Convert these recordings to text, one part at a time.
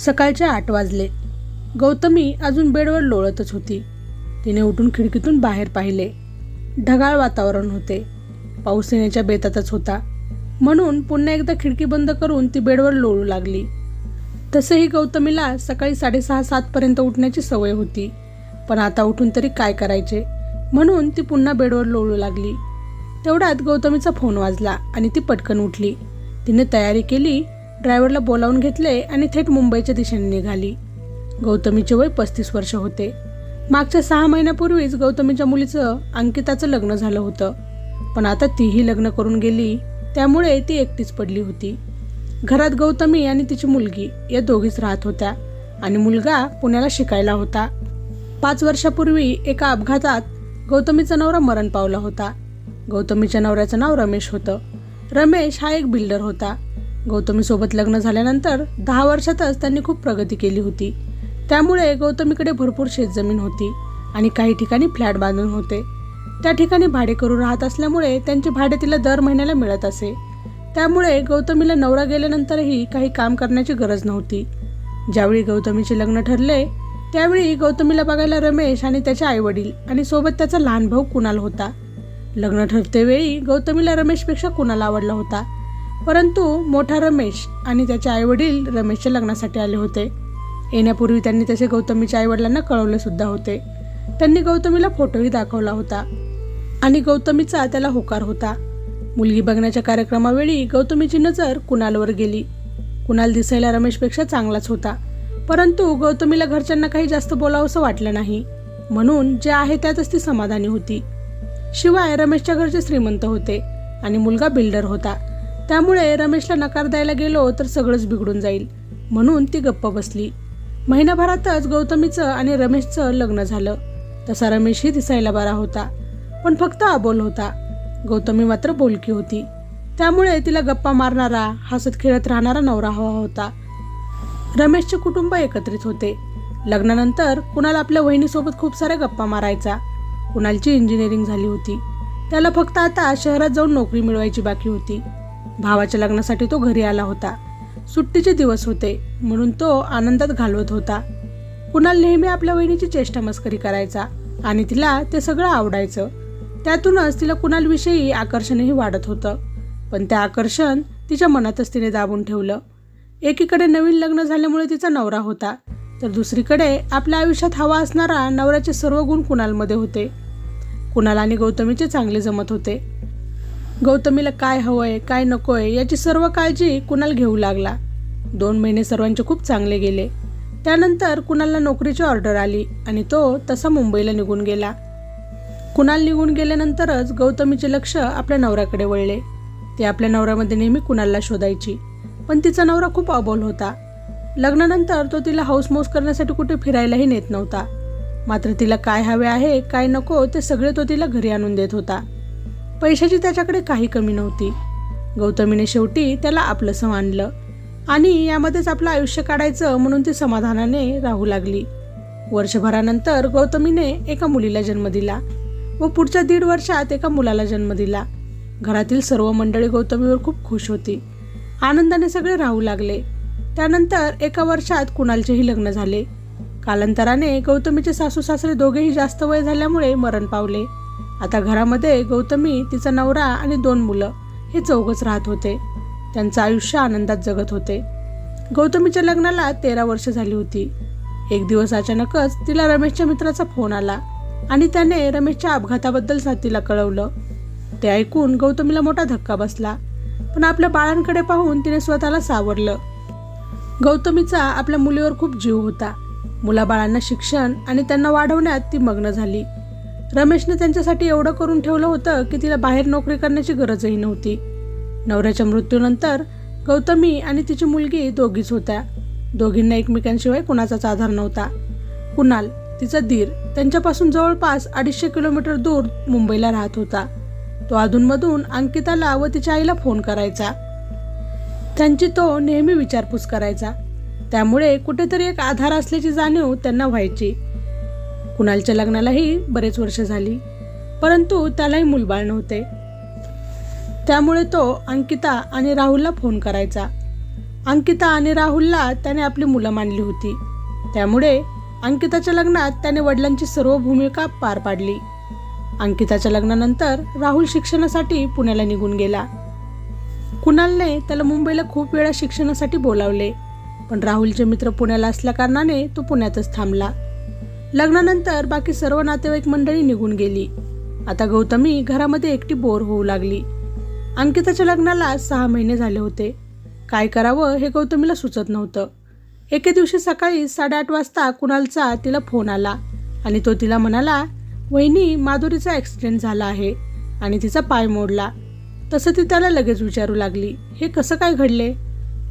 सकाळचे 8 वाजले. गौतमी अजून बेडवर लोळतच होती. तिने उठून खिडकीतून बाहेर पाहिले. ढगाळ वातावरण होते. पाऊस येण्याच्या बेतातच होता. म्हणून पुन्हा एकदा खिडकी बंद करून ती बेडवर लोळू लागली. तसेही गौतमीला सकाळी 6:30-7 पर्यंत उठण्याची सवय होती. पण आता उठून तरी काय करायचे, म्हणून ती पुन्हा बेडवर लोळू लागली. तेवढ्यात गौतमीचा फोन वाजला आणि ती पटकन उठली. तिने तयारी केली, ड्रायव्हरला बोलावून घेतले आणि थेट मुंबईच्या दिशेने निघाली. गौतमीचे वय 35 वर्ष होते. मागच्या 6 महिन्यापूर्वीच गौतमीच्या मुलीचं अंकिताचं लग्न झालं होतं. पण आता तीही लग्न करून गेली, त्यामुळे ती एकटीच पडली होती. घरात गौतमी आणि तिची मुलगी या दोघीच राहत होत्या आणि मुलगा पुण्याला शिकायला होता. 5 वर्षापूर्वी एका अपघातात गौतमीचा नवरा मरण पावला होता. गौतमीच्या नवऱ्याचं नाव रमेश होतं. रमेश हा एक बिल्डर होता. गौतमीसोबत लग्न झाल्यानंतर 10 वर्षातच त्यांनी खूप प्रगती केली होती. त्यामुळे गौतमीकडे भरपूर शेतजमीन होती आणि काही ठिकाणी फ्लॅट बांधून होते. त्या ठिकाणी भाडेकरू राहत असल्यामुळे त्यांचे भाडे तिला दर महिन्याला मिळत असे. त्यामुळे गौतमीला नवरा गेल्यानंतरही काही काम करण्याची गरज नव्हती. ज्यावेळी गौतमीचे लग्न ठरले त्यावेळी गौतमीला बघायला रमेश आणि त्याचे आईवडील आणि सोबत त्याचा लहान भाऊ कुणाल होता. लग्न ठरतेवेळी गौतमीला रमेशपेक्षा कुणाल आवडला होता. परंतु मोठा रमेश आणि त्याचे आईवडील रमेशच्या लग्नासाठी आले होते. येण्यापूर्वी त्यांनी तसे गौतमीच्या आईवडिलांना कळवले सुद्धा होते. त्यांनी गौतमीला फोटोही दाखवला होता आणि गौतमीचा त्याला होकार होता. मुलगी बघण्याच्या कार्यक्रमावेळी गौतमीची नजर कुणालवर गेली. कुणाल दिसायला रमेशपेक्षा चांगलाच होता. परंतु गौतमीला घरच्यांना काही जास्त बोलावंसं वाटलं नाही. म्हणून जे आहे त्यातच ती समाधानी होती. शिवाय रमेशच्या घरचे श्रीमंत होते आणि मुलगा बिल्डर होता. त्यामुळे रमेशला नकार द्यायला गेलो तर सगळंच बिघडून जाईल, म्हणून ती गप्प बसली. महिनाभरातच गौतमीचं आणि रमेशचं लग्न झालं. तसा रमेशही दिसायला बरा होता, पण फक्त अबोल होता. गौतमी मात्र बोलकी होती. त्यामुळे तिला गप्पा मारणारा, हसत खेळत राहणारा नवरा हवा होता. रमेशचे कुटुंब एकत्रित होते. लग्नानंतर कुणाल आपल्या वहिनीसोबत खूप साऱ्या गप्पा मारायचा. कुणालची इंजिनिअरिंग झाली होती. त्याला फक्त आता शहरात जाऊन नोकरी मिळवायची बाकी होती. भावाच्या लग्नासाठी तो घरी आला होता. सुट्टीचे दिवस होते म्हणून तो आनंदात घालवत होता. कुणाल नेहमी आपल्या वहिनीची चेष्टा मस्करी करायचा आणि तिला ते सगळं आवडायचं. त्यातूनच तिला कुणालविषयी आकर्षणही वाढत होतं. पण ते आकर्षण तिच्या मनातच तिने दाबून ठेवलं. एकीकडे नवीन लग्न झाल्यामुळे तिचा नवरा होता, तर दुसरीकडे आपल्या आयुष्यात हवा असणारा नवऱ्याचे सर्व गुण कुणालमध्ये होते. कुणाल आणि गौतमीचे चांगले जमत होते. गौतमीला काय हवंय काय नकोय याची सर्व काळजी कुणाल घेऊ लागला. 2 महिने सर्वांचे खूप चांगले गेले. त्यानंतर कुणालला नोकरीची ऑर्डर आली आणि तो तसा मुंबईला निघून गेला. कुणाल निघून गेल्यानंतरच गौतमीचे लक्ष आपल्या नवऱ्याकडे वळले. ती आपल्या नवऱ्यामध्ये नेहमी कुणालला शोधायची, पण तिचा नवरा खूप अबोल होता. लग्नानंतर तो तिला हौसमौस करण्यासाठी कुठे फिरायलाही नेत नव्हता. मात्र तिला काय हवे आहे काय नको ते सगळे तो तिला घरी आणून देत होता. पैशाची त्याच्याकडे काही कमी नव्हती. गौतमीने शेवटी त्याला आपलंसं मानलं आणि यामध्येच आपलं आयुष्य काढायचं म्हणून ती समाधानाने राहू लागली. वर्षभरानंतर गौतमीने एका मुलीला जन्म दिला व पुढच्या 1.5 वर्षात एका मुलाला जन्म दिला. घरातील सर्व मंडळी गौतमीवर खूप खुश होती. आनंदाने सगळे राहू लागले. त्यानंतर 1 वर्षात कुणालचेही लग्न झाले. कालांतराने गौतमीचे सासू सासरे दोघेही जास्त वय झाल्यामुळे मरण पावले. आता घरामध्ये गौतमी, तिचा नवरा आणि 2 मुलं हे चौघच राहत होते. त्यांचं आयुष्य आनंदात जगत होते. गौतमीच्या लग्नाला 13 वर्ष झाली होती. एक दिवस अचानकच तिला रमेशच्या मित्राचा फोन आला आणि त्याने रमेशच्या अपघाताबद्दल तिला कळवलं. ते ऐकून गौतमीला मोठा धक्का बसला, पण आपल्या बाळांकडे पाहून तिने स्वतःला सावरलं. गौतमीचा आपल्या मुलीवर खूप जीव होता. मुलाबाळांना शिक्षण आणि त्यांना वाढवण्यात ती मग्न झाली. रमेशने त्यांच्यासाठी एवढं करून ठेवलं होतं की तिला बाहेर नोकरी करण्याची गरजही नव्हती. नवऱ्याच्या मृत्यूनंतर गौतमी आणि तिची मुलगी दोघीच होत्या. दोघींना एकमेकांशिवाय कुणाचाच आधार नव्हता. कुणाल, तिचा दीर, त्यांच्यापासून जवळपास 250 किलोमीटर दूर मुंबईला राहत होता. तो अधूनमधून अंकिताला व तिच्या आईला फोन करायचा. त्यांची तो नेहमी विचारपूस करायचा. त्यामुळे कुठेतरी एक आधार असल्याची जाणीव त्यांना व्हायची. कुणालच्या लग्नालाही बरेच वर्ष झाली, परंतु त्यालाही मूलबाळ नव्हते. त्यामुळे तो अंकिता आणि राहुलला फोन करायचा. अंकिता आणि राहुलला त्याने आपली मुलं मानली होती, त्यामुळे अंकिताच्या लग्नात त्याने वडिलांची सर्व भूमिका पार पाडली. अंकिताच्या लग्नानंतर राहुल शिक्षणासाठी पुण्याला निघून गेला. कुणालने त्याला मुंबईला खूप वेळा शिक्षणासाठी बोलावले, पण राहुलचे मित्र पुण्याला असल्या कारणाने तो पुण्यातच थांबला. लग्नानंतर बाकी सर्व नातेवाईक मंडळी निघून गेली. आता गौतमी घरामध्ये एकटी बोर होऊ लागली. अंकिताच्या लग्नाला 6 महिने झाले होते. काय करावं हे गौतमीला सुचत नव्हतं. एके दिवशी सकाळी 8:30 वाजता कुणालचा तिला फोन आला आणि तो तिला म्हणाला, वहिनी, माधुरीचा ॲक्सिडेंट झाला आहे आणि तिचा पाय मोडला. तसं ती त्याला लगेच विचारू लागली, हे कसं काय घडले?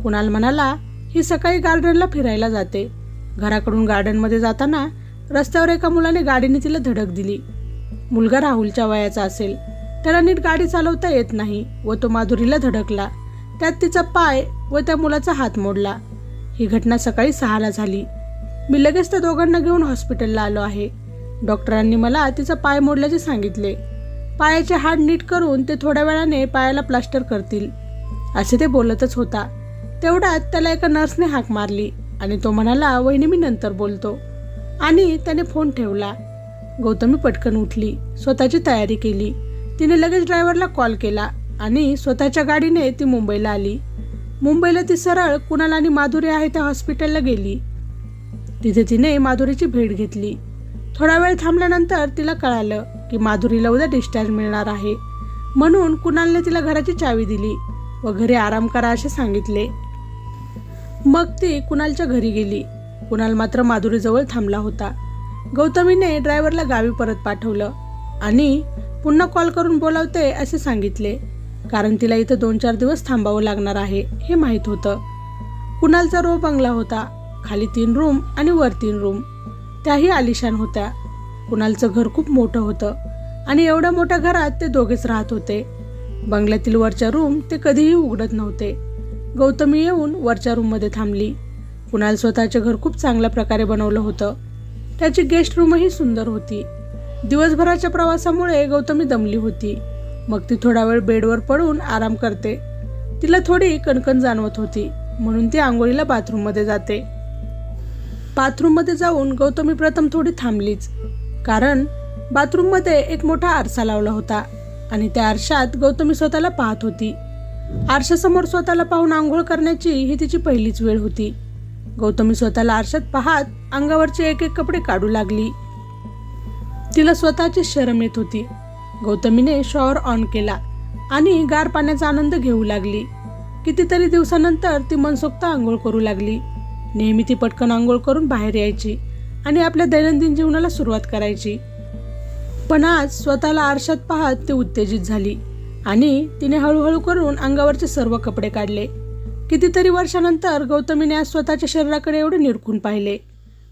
कुणाल म्हणाला, ही सकाळी गार्डनला फिरायला जाते. घराकडून गार्डनमध्ये जाताना रस्त्यावर एका मुलाने गाडीने तिला धडक दिली. मुलगा राहुलच्या वयाचा असेल. त्याला नीट गाडी चालवता येत नाही व तो माधुरीला धडकला. त्यात तिचा पाय व त्या मुलाचा हात मोडला. ही घटना सकाळी 6ला झाली. मी लगेच त्या दोघांना घेऊन हॉस्पिटलला आलो आहे. डॉक्टरांनी मला तिचा पाय मोडल्याचे सांगितले. पायाचे हाड नीट करून ते थोड्या वेळाने पायाला प्लास्टर करतील, असे ते बोलतच होता. तेवढ्यात त्याला एका नर्सने हाक मारली आणि तो म्हणाला, वहिनी, मी नंतर बोलतो, आणि त्याने फोन ठेवला. गौतमी पटकन उठली, स्वतःची तयारी केली. तिने लगेच ड्रायव्हरला कॉल केला आणि स्वतःच्या गाडीने ती मुंबईला आली. मुंबईला ती सरळ कुणाल आणि माधुरी आहे त्या हॉस्पिटलला गेली. तिथे तिने माधुरीची भेट घेतली. थोडा वेळ थांबल्यानंतर तिला कळालं की माधुरीला उद्या डिस्चार्ज मिळणार आहे, म्हणून कुणालने तिला घराची चावी दिली व घरी आराम करा असे सांगितले. मग ती कुणालच्या घरी गेली. कुणाल मात्र माधुरीजवळ थांबला होता. गौतमीने ड्रायव्हरला गावी परत पाठवलं आणि पुन्हा कॉल करून बोलावते असे सांगितले, कारण तिला इथं 2-4 दिवस थांबावं लागणार आहे हे माहीत होतं. कुणालचा रो बंगला होता. खाली 3 रूम आणि वर 3 रूम. त्याही आलिशान होत्या. कुणालचं घर खूप मोठं होतं आणि एवढ्या मोठ्या घरात ते दोघेच राहत होते. बंगल्यातील वरच्या रूम ते कधीही उघडत नव्हते. गौतमी येऊन वरच्या रूममध्ये थांबली. कुणाल स्वतःचे घर खूप चांगल्या प्रकारे बनवलं होतं. त्याची गेस्ट रूमही सुंदर होती. दिवसभराच्या प्रवासामुळे गौतमी दमली होती. मग ती थोडा वेळ बेडवर पडून आराम करते. तिला थोडी कणकण जाणवत होती, म्हणून ती आंघोळीला बाथरूममध्ये जाते. बाथरूममध्ये जाऊन गौतमी प्रथम थोडी थांबलीच, कारण बाथरूममध्ये एक मोठा आरसा लावला होता आणि त्या आरशात गौतमी स्वतःला पाहत होती. आरशासमोर स्वतःला पाहून आंघोळ करण्याची ही तिची पहिलीच वेळ होती. गौतमी स्वतःला आरशात पाहत अंगावरचे एक कपडे काढू लागली. तिला स्वतःची शरम येत होती. गौतमीने शॉवर ऑन केला आणि गार पाण्याचा आनंद घेऊ लागली. कितीतरी दिवसानंतर ती मनसोक्त आंघोळ करू लागली. नेहमी ती पटकन आंघोळ करून बाहेर यायची आणि आपल्या दैनंदिन जीवनाला सुरुवात करायची. पण आज स्वतःला आरशात पाहत ती उत्तेजित झाली आणि तिने हळूहळू करून अंगावरचे सर्व कपडे काढले. कितीतरी वर्षानंतर गौतमीने आज स्वतःच्या शरीराकडे एवढे निरखून पाहिले.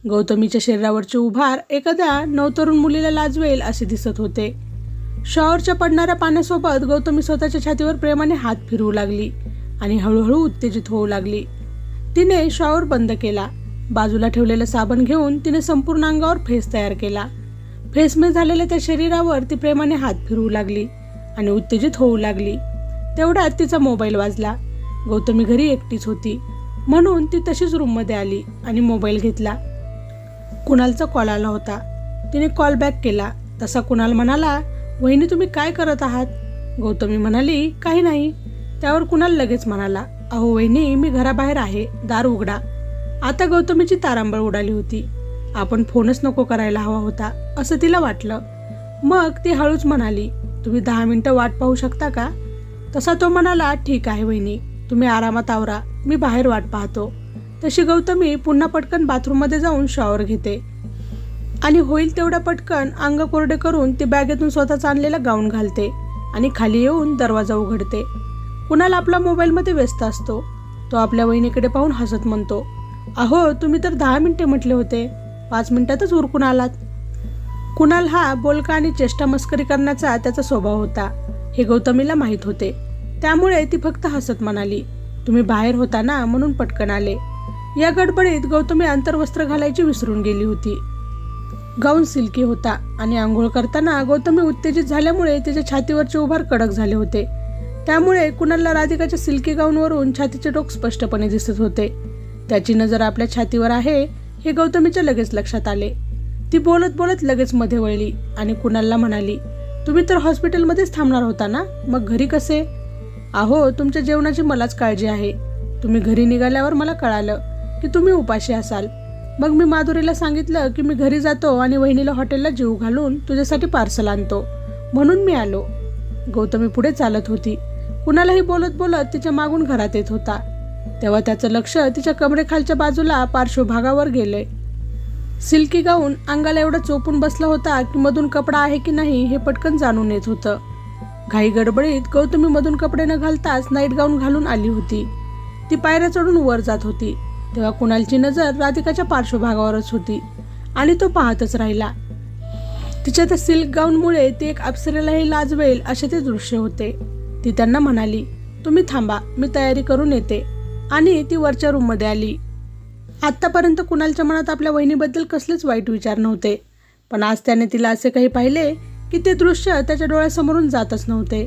गौतमीच्या शरीरावरचे उभार एखाद्या नवतरुण मुलीला लाजवेल असे दिसत होते. शॉवरच्या पडणाऱ्या पाण्यासोबत गौतमी स्वतःच्या छातीवर प्रेमाने हात फिरवू लागली आणि हळूहळू उत्तेजित होऊ लागली. तिने शॉवर बंद केला. बाजूला ठेवलेलं साबण घेऊन तिने संपूर्ण अंगावर फेस तयार केला. फेसमे झालेल्या त्या शरीरावर ती प्रेमाने हात फिरवू लागली आणि उत्तेजित होऊ लागली. तेवढ्यात तिचा मोबाईल वाजला. गौतमी घरी एकटीच होती, म्हणून ती तशीच रूममध्ये आली आणि मोबाईल घेतला. कुणालचा कॉल आला होता. तिने कॉल बॅक केला. तसा कुणाल म्हणाला, वहिनी, तुम्ही काय करत आहात? गौतमी म्हणाली, काही नाही. त्यावर कुणाल लगेच म्हणाला, अहो वहिनी, मी घराबाहेर आहे, दार उघडा. आता गौतमीची तारांबळ उडाली होती. आपण फोनच नको करायला हवा होता असं तिला वाटलं. मग ती हळूच म्हणाली, तुम्ही 10 मिनिटं वाट पाहू शकता का? तसा तो म्हणाला, ठीक आहे वहिनी, तुम्ही आरामात आवरा, मी बाहेर वाट पाहतो. तशी गौतमी पुन्हा पटकन बाथरूममध्ये जाऊन शॉवर घेते आणि होईल तेवढ्या पटकन अंग कोरडे करून ती बॅगेतून स्वतःचा आणलेला गाऊन घालते आणि खाली येऊन दरवाजा उघडते. कुणाल आपला मोबाईलमध्ये व्यस्त असतो. तो आपल्या वहिनीकडे पाहून हसत म्हणतो, अहो तुम्ही तर 10 मिनिटे म्हटले होते, 5 मिनिटातच उरकून आलात. कुणाल हा बोलका आणि चेष्टा मस्करी करण्याचा त्याचा स्वभाव होता हे गौतमीला माहीत होते. त्यामुळे ती फक्त हसत म्हणाली, तुम्ही बाहेर होता ना म्हणून पटकन आले. या गडबडीत गौतमी अंतर्वस्त्र घालायची विसरून गेली होती. गाऊन सिल्की होता आणि आंघोळ करताना गौतमी उत्तेजित झाल्यामुळे तिच्या छातीवरचे उभार कडक झाले होते. त्यामुळे कुणालला राधिकाच्या सिल्की गाऊनवरून छातीचे टोक स्पष्टपणे दिसत होते. त्याची नजर आपल्या छातीवर आहे हे गौतमीच्या लगेच लक्षात आले. ती बोलत बोलत लगेच मध्ये वळली आणि कुणालला म्हणाली, तुम्ही तर हॉस्पिटलमध्येच थांबणार होता ना, मग घरी कसे? अहो, तुमच्या जेवणाची मलाच काळजी आहे. तुम्ही घरी निघाल्यावर मला कळालं की तुम्ही उपाशी असाल. मग मी माधुरीला सांगितलं की मी घरी जातो आणि वहिनीला हॉटेलला जीव घालून तुझ्यासाठी पार्सल आणतो, म्हणून मी आलो. गौतमी पुढे चालत होती. कुणालाही बोलत बोलत तिच्या मागून घरात येत होता. तेव्हा त्याचं लक्ष तिच्या कमरेखालच्या बाजूला पार्श्वभागावर गेले. सिल्की गाऊन अंगाला एवढा चोपून बसला होता की मधून कपडा आहे की नाही हे पटकन जाणून येत होतं. घाई गडबडीत गौतमी मधून कपडे न घालताच नाईट गाऊन घालून आली होती. ती पायऱ्या चढून वर जात होती तेव्हा कुणालची नजर राधिकाच्या पार्श्वभागावरच होती आणि तो पाहतच राहिला. तिच्या त्या सिल्क गाऊनमुळे ती एक अप्सरेलाही लाजवेल असे ते दृश्य होते. ती त्यांना म्हणाली, तुम्ही थांबा, मी तयारी करून येते, आणि ती वरच्या रूममध्ये आली. आत्तापर्यंत कुणालच्या मनात आपल्या वहिनीबद्दल कसलेच वाईट विचार नव्हते, पण आज त्याने तिला असे काही पाहिले की ते दृश्य त्याच्या डोळ्यासमोरून जातच नव्हते.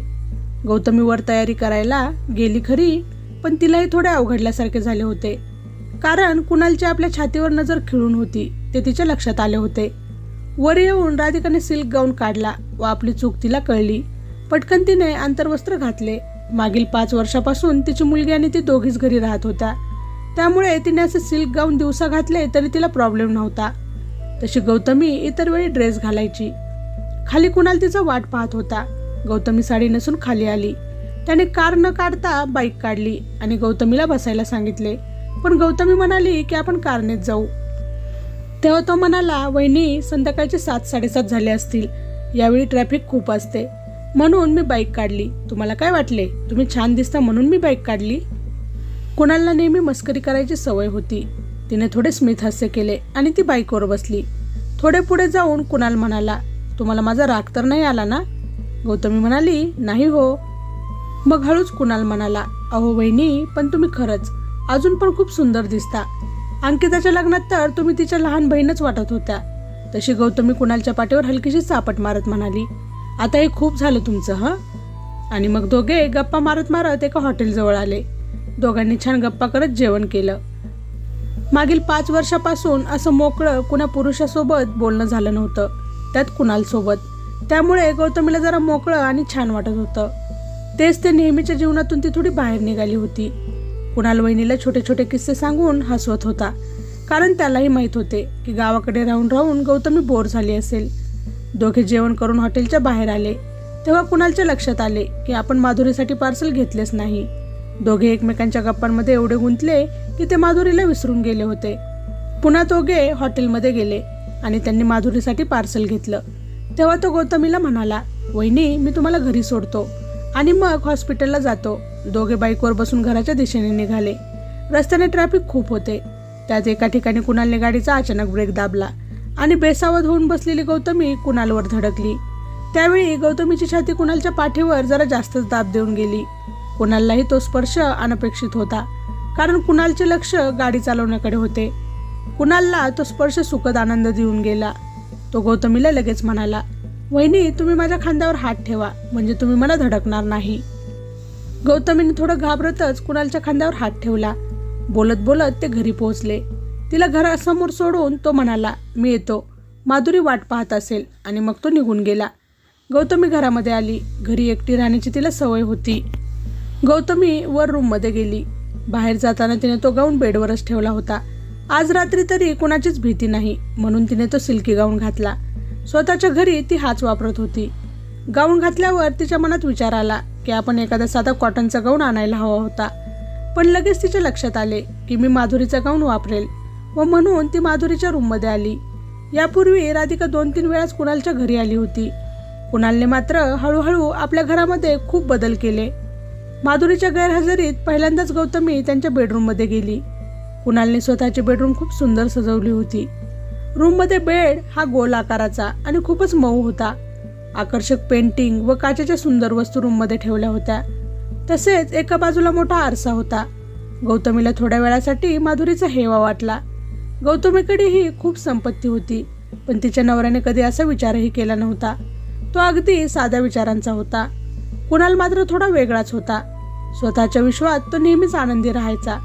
गौतमी वर तयारी करायला गेली खरी, पण तिलाही थोडे अवघडल्यासारखे झाले होते. कारण कुणालची आपल्या छातीवर नजर खिळून होती ते तिच्या लक्षात आले होते. वर येऊन राधिकाने सिल्क गाऊन काढला व आपली चूक तिला कळली. पटकन तिने आंतरवस्त्र घातले. मागील 5 वर्षापासून तिची मुलगी आणि ती दोघीच घरी राहत होत्या, त्यामुळे तिने असे सिल्क गाऊन दिवसा घातले तरी तिला प्रॉब्लेम नव्हता. तशी गौतमी इतर वेळी ड्रेस घालायची. खाली कुणाल तिचा वाट पाहत होता. गौतमी साडी नसून खाली आली. त्याने कार न काढता बाईक काढली आणि गौतमीला बसायला सांगितले, पण गौतमी म्हणाली की आपण कारनेच जाऊ. तेव्हा तो म्हणाला, वहिनी, संध्याकाळचे 7-7:30 झाले असतील, यावेळी ट्रॅफिक खूप असते, म्हणून मी बाईक काढली. तुम्हाला काय वाटले? तुम्ही छान दिसता म्हणून मी बाईक काढली. कुणालला नेहमी मस्करी करायची सवय होती. तिने थोडे स्मित हास्य केले आणि ती बाईकवर बसली. थोडे पुढे जाऊन कुणाल म्हणाला, तुम्हाला माझा राग तर नाही आला ना? गौतमी म्हणाली, नाही हो. मग हळूच कुणाल म्हणाला, अहो वहिनी, पण तुम्ही खरंच अजून पण खूप सुंदर दिसता. अंकिताच्या लग्नात तर तुम्ही तिच्या लहान बहीणच वाटत होत्या. तशी गौतमी कुणालच्या पाठीवर हलकीशी चापट मारत म्हणाली, आता हे खूप झालं तुमचं हं. आणि मग दोघे गप्पा मारत मारत एका हॉटेलजवळ आले. दोघांनी छान गप्पा करत जेवण केलं. मागील 5 वर्षापासून असं मोकळं कुणा पुरुषासोबत बोलणं झालं नव्हतं, त्यात कुणालसोबत. त्यामुळे गौतमीला जरा मोकळं आणि छान वाटत होतं. तेच ते नेहमीच्या जीवनातून ती थोडी बाहेर निघाली होती. कुणाल वहिनीला छोटे छोटे किस्से सांगून हसवत होता, कारण त्यालाही माहीत होते की गावाकडे राहून राहून गौतमी बोर झाली असेल. दोघे जेवण करून हॉटेलच्या बाहेर आले तेव्हा कुणालच्या लक्षात आले की आपण माधुरीसाठी पार्सल घेतलेच नाही. दोघे एकमेकांच्या गप्पांमध्ये एवढे गुंतले की ते माधुरीला विसरून गेले होते. पुन्हा दोघे हॉटेलमध्ये गेले आणि त्यांनी माधुरीसाठी पार्सल घेतलं. तेव्हा तो गौतमीला म्हणाला, वहिनी, मी तुम्हाला घरी सोडतो आणि मग हॉस्पिटलला जातो. दोघे बाईकवर बसून घराच्या दिशेने निघाले. रस्त्याने ट्रॅफिक खूप होते. त्यात एका ठिकाणी कुणालने गाडीचा अचानक ब्रेक दाबला आणि बेसावध होऊन बसलेली गौतमी कुणालवर धडकली. त्यावेळी गौतमीची छाती कुणालच्या पाठीवर जरा जास्तच दाब देऊन गेली. कुणाललाही तो स्पर्श अनपेक्षित होता, कारण कुणालचे लक्ष गाडी चालवण्याकडे होते. कुणालला तो स्पर्श सुखद आनंद देऊन गेला. तो गौतमीला लगेच म्हणाला, वहिनी, तुम्ही माझ्या खांद्यावर हात ठेवा, म्हणजे तुम्ही मला धडकणार नाही. गौतमीने थोडं घाबरतच कुणालच्या खांद्यावर हात ठेवला. बोलत बोलत ते घरी पोहोचले. तिला घरासमोर सोडून तो म्हणाला, मी येतो. माधुरी वाट पाहत असेल, आणि मग तो निघून गेला. गौतमी घरामध्ये आली. घरी एकटी राहण्याची तिला सवय होती. गौतमी वर रूममध्ये गेली. बाहेर जाताना तिने तो गाऊन बेडवरच ठेवला होता. आज रात्री तरी कुणाचीच भीती नाही, म्हणून तिने तो सिल्की गाऊन घातला. स्वतःच्या घरी ती हाच वापरत होती. गाऊन घातल्यावर तिच्या मनात विचार आला की आपण एखादा साधा कॉटनचा गाऊन आणायला हवा होता, पण लगेच तिच्या लक्षात आले की मी माधुरीचा गाऊन वापरेल, व म्हणून ती माधुरीच्या रूममध्ये आली. यापूर्वी राधिका 2-3 वेळाच कुणालच्या घरी आली होती. कुणालने मात्र हळूहळू आपल्या घरामध्ये खूप बदल केले. माधुरीच्या गैरहजेरीत पहिल्यांदाच गौतमी त्यांच्या बेडरूममध्ये गेली. कुणालने स्वतःची बेडरूम खूप सुंदर सजवली होती. रूममध्ये बेड हा गोल आकाराचा आणि खूपच मऊ होता. आकर्षक पेंटिंग व काचेच्या सुंदर वस्तू रूममध्ये ठेवल्या होत्या. तसेच एका बाजूला मोठा आरसा होता. गौतमीला थोड्या वेळासाठी माधुरीचा हेवा वाटला. गौतमीकडेही खूप संपत्ती होती, पण तिच्या नवऱ्याने कधी असा विचारही केला नव्हता. तो अगदी साध्या विचारांचा होता. कुणाल मात्र थोडा वेगळाच होता. स्वतःच्या विश्वात तो नेहमीच आनंदी राहायचा.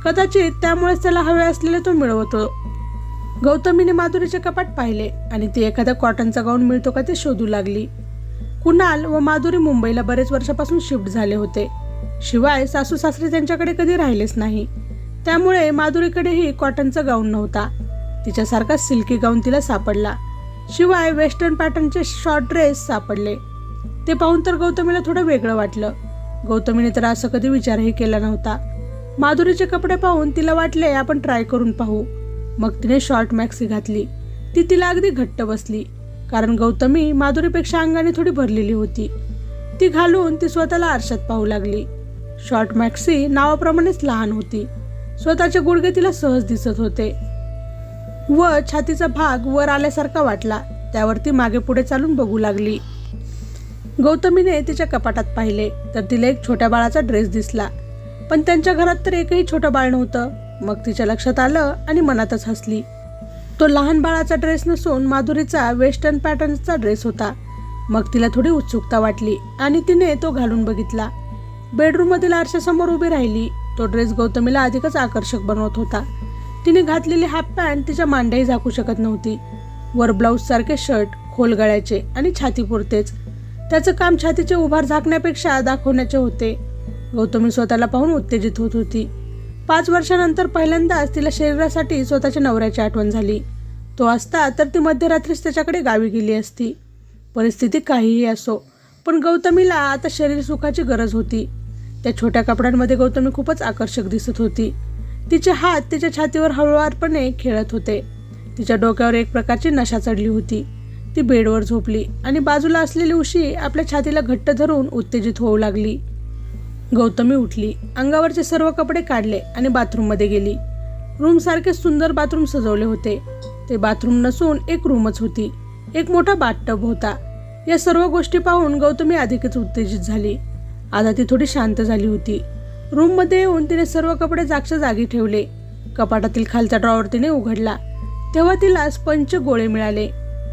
कदाचित त्यामुळेच त्याला हवे असलेले तो मिळवतो. गौतमीने माधुरीचे कपाट पाहिले आणि ती एखादा कॉटनचा गाऊन मिळतो का ते शोधू लागली. कुणाल व माधुरी मुंबईला बरेच वर्षापासून शिफ्ट झाले होते. शिवाय सासू सासरे त्यांच्याकडे कधी राहिलेच नाही. त्यामुळे माधुरीकडेही कॉटनचा गाऊन नव्हता. तिच्यासारखा सिल्की गाऊन तिला सापडला. शिवाय वेस्टर्न पॅटर्नचे शॉर्ट ड्रेस सापडले. ते पाहून तर गौतमीला थोडं वेगळं वाटलं. गौतमीने तर असं कधी विचारही केला नव्हता. माधुरीचे कपडे पाहून तिला वाटले आपण ट्राय करून पाहू. मग तिने शॉर्ट मॅक्सी घातली. ती तिला अगदी घट्ट बसली, कारण गौतमी माधुरीपेक्षा अंगाने थोडी भरलेली होती. ती घालून ती स्वतःला आरशात पाहू लागली. शॉर्ट मॅक्सी नावाप्रमाणेच लहान होती. स्वतःचे गुडघे तिला सहज दिसत होते व छातीचा भाग वर आल्यासारखा वाटला. त्यावर ती मागे पुढे चालून बघू लागली. गौतमीने तिच्या कपाटात पाहिले तर तिला एक छोट्या बाळाचा ड्रेस दिसला. पण त्यांच्या घरात तर एकही छोटं बाळ नव्हतं. मग तिच्या लक्षात आलं आणि मनातच हसली. तो लहान बाळाचा ड्रेस नसून माधुरीचा वेस्टर्न पॅटर्नचा ड्रेस होता. मग तिला थोडी उत्सुकता वाटली आणि तिने तो घालून बघितला. बेडरूममधील आरशासमोर उभी राहिली. तो ड्रेस गौतमीला अधिकच आकर्षक बनवत होता. तिने घातलेली हाफ पॅन्ट तिच्या मांड्याही झाकू शकत नव्हती. वर ब्लाऊज सारखे शर्ट खोल गळ्याचे आणि छाती पुरतेच. त्याचं काम छातीचे उभार झाकण्यापेक्षा दाखवण्याचे होते. गौतमी स्वतःला पाहून उत्तेजित होत होती. 5 वर्षानंतर पहिल्यांदाच तिला शरीरासाठी स्वतःच्या नवऱ्याची आठवण झाली. तो असता तर ती मध्यरात्रीच त्याच्याकडे गावी गेली असती. परिस्थिती काहीही असो, पण गौतमीला आता शरीर सुखाची गरज होती. त्या छोट्या कपड्यांमध्ये गौतमी खूपच आकर्षक दिसत होती. तिचे हात तिच्या छातीवर हळुवारपणे खेळत होते. तिच्या डोक्यावर एक प्रकारची नशा चढली होती. ती बेडवर झोपली आणि बाजूला असलेली उशी आपल्या छातीला घट्ट धरून उत्तेजित होऊ लागली. गौतमी उठली, अंगावरचे सर्व कपडे काढले आणि बाथरूममध्ये गेली. रूमसारखे सुंदर बाथरूम सजवले होते. ते बाथरूम नसून एक रूमच होती. एक मोठा बाथटब होता. या सर्व गोष्टी पाहून गौतमी अधिकच उत्तेजित झाली. आता ती थोडी शांत झाली होती. रूममध्ये येऊन तिने सर्व कपडे जागच्या जागी ठेवले. कपाटातील खालचा ड्रॉवर तिने उघडला. तेव्हा तिला स्पंजचे गोळे मिळाले.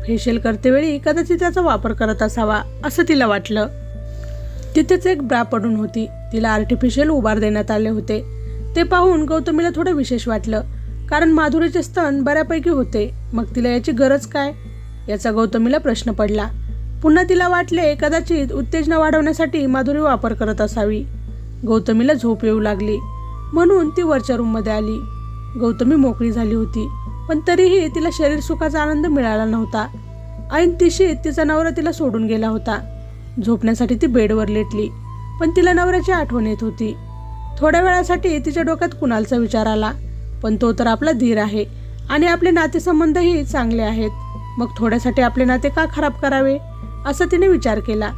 फेशियल करतेवेळी कदाचित त्याचा वापर करत असावा असं तिला वाटलं. तिथेच एक ब्रा पडून होती. तिला आर्टिफिशियल उभार देण्यात आले होते. ते पाहून गौतमीला थोडं विशेष वाटलं, कारण माधुरीचे स्तन बऱ्यापैकी होते. मग तिला याची गरज काय, याचा गौतमीला प्रश्न पडला. पुन्हा तिला वाटले कदाचित उत्तेजना वाढवण्यासाठी माधुरी वापर करत असावी. गौतमीला झोप येऊ लागली म्हणून ती वरच्या रूममध्ये आली. गौतमी मोकळी झाली होती, पण तरीही तिला शरीर सुखाचा आनंद मिळाला नव्हता. ऐन तिशीत तिचा नवरा तिला सोडून गेला होता. झोपण्यासाठी ती बेडवर लेटली, पण तिला नवऱ्याची आठवण येत होती. थोड्या वेळासाठी तिच्या डोक्यात कुणालचा विचार आला, पण तो तर आपला धीर आहे आणि आपले नातेसंबंधही चांगले आहेत. मग थोड्यासाठी आपले नाते का खराब करावे असा तिने विचार केला.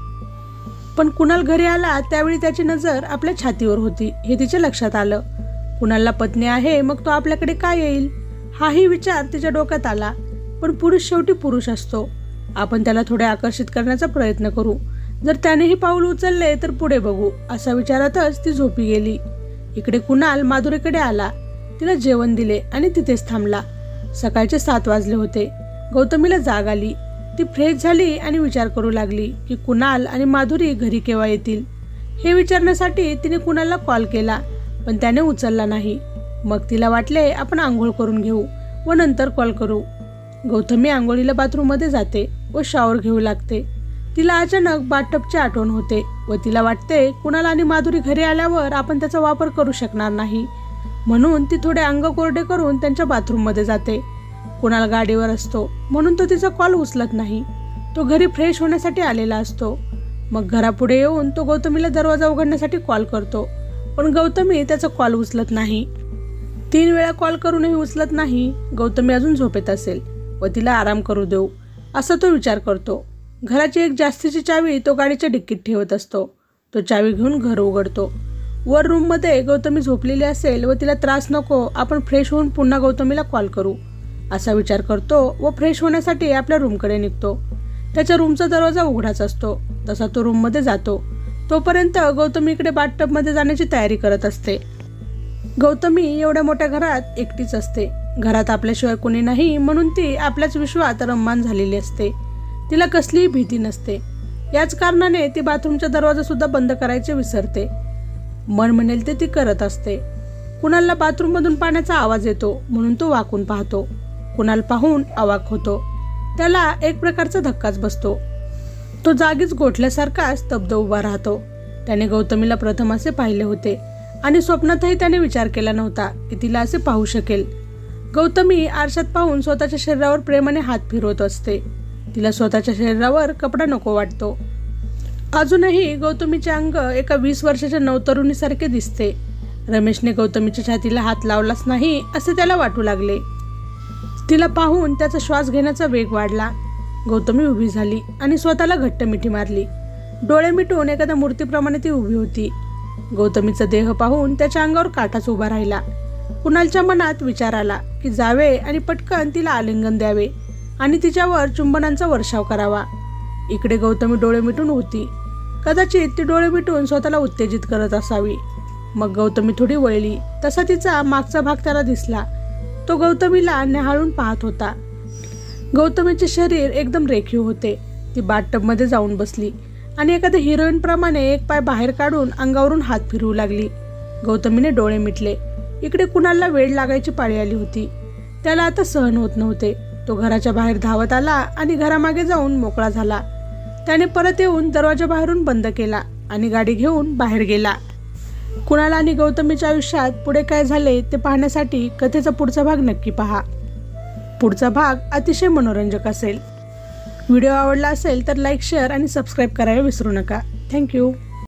पण कुणाल घरी आला त्यावेळी त्याची नजर आपल्या छातीवर होती हे तिच्या लक्षात आलं. कुणालला पत्नी आहे, मग तो आपल्याकडे का येईल हाही विचार तिच्या डोक्यात आला. पण पुरुष शेवटी पुरुष असतो. आपण त्याला थोडे आकर्षित करण्याचा प्रयत्न करू. जर त्यानेही पाऊल उचलले तर पुढे बघू असा विचारातच ती झोपी गेली. इकडे कुणाल माधुरीकडे आला. तिला जेवण दिले आणि तिथेच थांबला. सकाळचे 7 वाजले होते. गौतमीला जाग आली. ती फ्रेश झाली आणि विचार करू लागली की कुणाल आणि माधुरी घरी केव्हा येतील. हे विचारण्यासाठी तिने कुणालला कॉल केला, पण त्याने उचलला नाही. मग तिला वाटले आपण आंघोळ करून घेऊ व नंतर कॉल करू. गौतमी आंघोळीला बाथरूममध्ये जाते व शॉवर घेऊ लागते. तिला अचानक बाथटबची आठवण होते व तिला वाटते कुणाल आणि माधुरी घरी आल्यावर आपण त्याचा वापर करू शकणार नाही. म्हणून ती थोडे अंग कोरडे करून त्यांच्या बाथरूममध्ये जाते. कुणाल गाडीवर असतो म्हणून तो तिचा कॉल उचलत नाही. तो घरी फ्रेश होण्यासाठी आलेला असतो. मग घरापुढे येऊन तो गौतमीला दरवाजा उघडण्यासाठी कॉल करतो, पण गौतमी त्याचा कॉल उचलत नाही. 3 वेळा कॉल करूनही उचलत नाही. गौतमी अजून झोपेत असेल व तिला आराम करू देऊ असा तो विचार करतो. घराची एक जास्तीची चावी तो गाडीच्या डिक्कीत ठेवत असतो. तो चावी घेऊन घर उघडतो. वर रूममध्ये गौतमी झोपलेली असेल व तिला त्रास नको, आपण फ्रेश होऊन पुन्हा गौतमीला कॉल करू असा विचार करतो व फ्रेश होण्यासाठी आपल्या रूमकडे निघतो. त्याच्या रूमचा दरवाजा उघडाच असतो. तसा तो रूममध्ये जातो. तोपर्यंत गौतमी इकडे बाथटबमध्ये जाण्याची तयारी करत असते. गौतमी एवढ्या मोठ्या घरात एकटीच असते. घरात आपल्याशिवाय कोणी नाही म्हणून ती आपल्याच विश्वात रममाण झालेली असते. तिला कसलीही भीती नसते. याच कारणाने ती बाथरूमचा दरवाजा सुद्धा बंद करायचे विसरते. मन म्हणेल ते ती करत असते. कुणालला बाथरूममधून पाण्याचा आवाज येतो म्हणून तो वाकून पाहतो. कुणाल पाहून अवाक होतो. त्याला एक प्रकारचा धक्काच बसतो. तो जागीच गोठल्यासारखा स्तब्ध उभा राहतो. त्याने गौतमीला प्रथम असे पाहिले होते आणि स्वप्नातही त्याने विचार केला नव्हता की तिला असे पाहू शकेल. गौतमी आरशात पाहून स्वतःच्या शरीरावर प्रेमाने हात फिरवत असते. तिला स्वतःच्या शरीरावर कपडा नको वाटतो. अजूनही गौतमीचे अंग एका 20 वर्षाच्या नवतरुणीसारखे दिसते. रमेशने गौतमीच्या छातीला हात लावलाच नाही असे त्याला वाटू लागले. तिला पाहून त्याचा श्वास घेण्याचा वेग वाढला. गौतमी उभी झाली आणि स्वतःला घट्ट मिठी मारली. डोळे मिटून एखाद्या मूर्तीप्रमाणे ती उभी होती. गौतमीचा देह पाहून त्याच्या अंगावर काटाच उभा राहिला. कुणालच्या मनात विचार आला की जावे आणि पटकन तिला आलिंगन द्यावे आणि तिच्यावर चुंबनांचा वर्षाव करावा. इकडे गौतमी डोळे मिटून होती. कदाचित ती डोळे मिटून स्वतःला उत्तेजित करत असावी. मग गौतमी थोडी वळली तसा तिचा मागचा भाग त्याला दिसला. तो गौतमीला न्याहाळून पाहत होता. गौतमीचे शरीर एकदम रेखीव होते. ती बाथटबमध्ये जाऊन बसली आणि एखाद्या हिरोईन प्रमाणे एक पाय बाहेर काढून अंगावरून हात फिरवू लागली. गौतमीने डोळे मिटले. इकडे कुणालला वेळ लागायची पाळी आली होती. त्याला आता सहन होत नव्हते. तो घराच्या बाहेर धावत आला आणि घरामागे जाऊन मोकळा झाला. त्याने परत येऊन दरवाजा बाहेरून बंद केला आणि गाडी घेऊन बाहेर गेला. कुणाल आणि गौतमीच्या आयुष्यात पुढे काय झाले ते पाहण्यासाठी कथेचा पुढचा भाग नक्की पहा. पुढचा भाग अतिशय मनोरंजक असेल. व्हिडिओ आवडला असेल तर लाईक, शेअर आणि सबस्क्राईब करायला विसरू नका. थँक्यू.